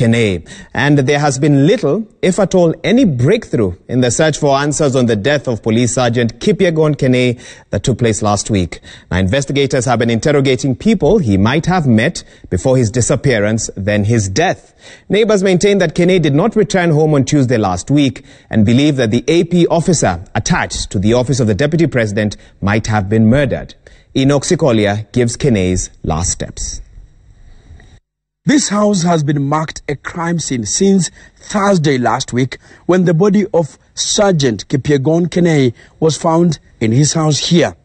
Kenei. And there has been little, if at all, any breakthrough in the search for answers on the death of Police Sergeant Kipyegon Kenei that took place last week. Now, investigators have been interrogating people he might have met before his disappearance, then his death. Neighbours maintain that Kenei did not return home on Tuesday last week and believe that the AP officer attached to the office of the Deputy President might have been murdered. Enoch Sikolia gives Kenei's last steps. This house has been marked a crime scene since Thursday last week when the body of Sergeant Kipyegon Kenei was found in his house here.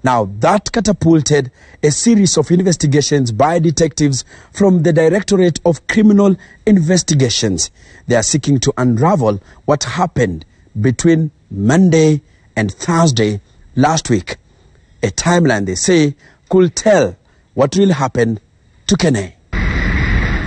Now, that catapulted a series of investigations by detectives from the Directorate of Criminal Investigations. They are seeking to unravel what happened between Monday and Thursday last week. A timeline, they say, could tell what really happened to Kenei.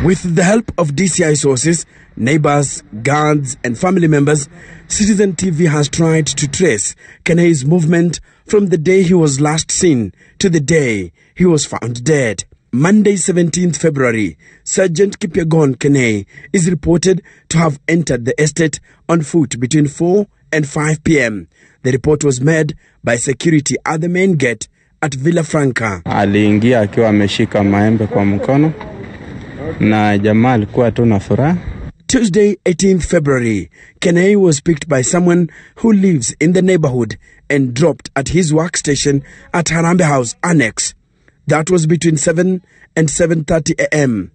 With the help of DCI sources, neighbors, guards and family members, Citizen TV has tried to trace Kenei's movement from the day he was last seen to the day he was found dead. Monday, 17th February, Sergeant Kipyegon Kenei is reported to have entered the estate on foot between 4 and 5 p.m. The report was made by security at the main gate at Villa Franca. Aliingia akiwa ameshika maembe kwa mkono. Na jamaa alikuwa tu na furaha. Tuesday, 18th February, Kenei was picked by someone who lives in the neighborhood and dropped at his workstation at Harambee House Annex. That was between 7 and 7:30 a.m.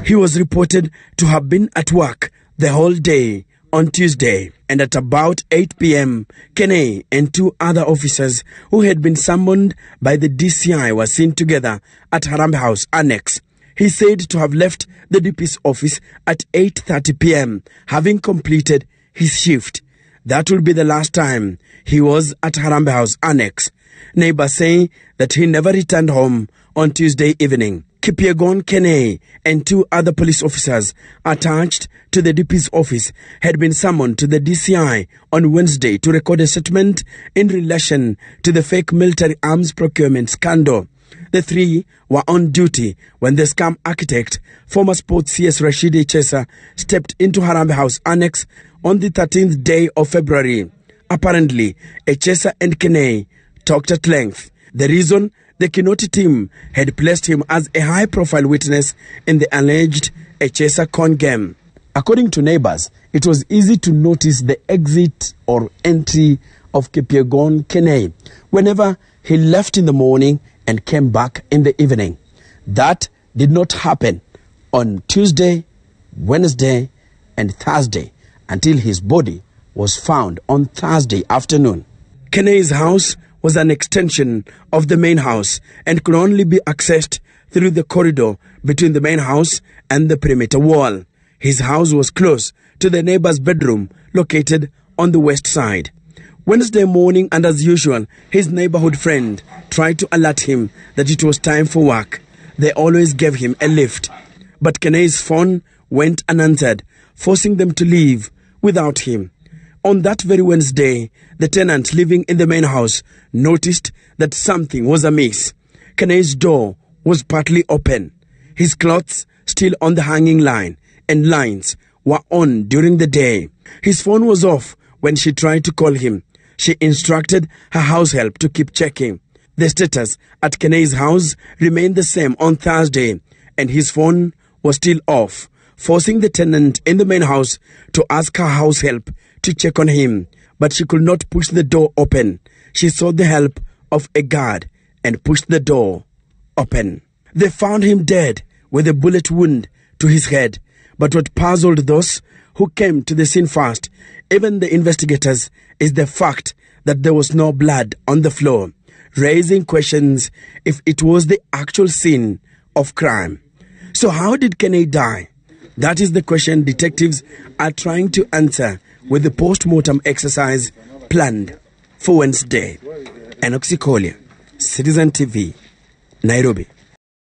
He was reported to have been at work the whole day on Tuesday, and at about 8 p.m., Kenei and two other officers who had been summoned by the DCI were seen together at Harambee House Annex. He said to have left the DP's office at 8:30 p.m., having completed his shift. That will be the last time he was at Harambee House Annex. Neighbors say that he never returned home on Tuesday evening. Kipyegon Kenei and two other police officers attached to the DP's office had been summoned to the DCI on Wednesday to record a statement in relation to the fake military arms procurement scandal. The three were on duty when the scam architect, former sports CS Rashidi Chesa, stepped into Harambee House Annex on the 13th day of February. Apparently, Chesa and Kenei talked at length. The reason the Kinoti team had placed him as a high-profile witness in the alleged Chesa con game. According to neighbors, it was easy to notice the exit or entry of Kipyegon Kenei whenever he left in the morning and came back in the evening. That did not happen on Tuesday, Wednesday, and Thursday until his body was found on Thursday afternoon. Kenei's house was an extension of the main house and could only be accessed through the corridor between the main house and the perimeter wall. His house was close to the neighbor's bedroom located on the west side. Wednesday morning, and as usual, his neighborhood friend tried to alert him that it was time for work. They always gave him a lift. But Kenei's phone went unanswered, forcing them to leave without him. On that very Wednesday, the tenant living in the main house noticed that something was amiss. Kenei's door was partly open, his clothes still on the hanging line, and lines were on during the day. His phone was off when she tried to call him. She instructed her house help to keep checking. The status at Kenei's house remained the same on Thursday, and his phone was still off, forcing the tenant in the main house to ask her house help to check on him. But she could not push the door open. She sought the help of a guard and pushed the door open. They found him dead with a bullet wound to his head. But what puzzled those who came to the scene first, even the investigators, is the fact that there was no blood on the floor, raising questions if it was the actual scene of crime. So how did Kenei die? That is the question detectives are trying to answer with the post-mortem exercise planned for Wednesday. Enoch Sikolia, Citizen TV, Nairobi.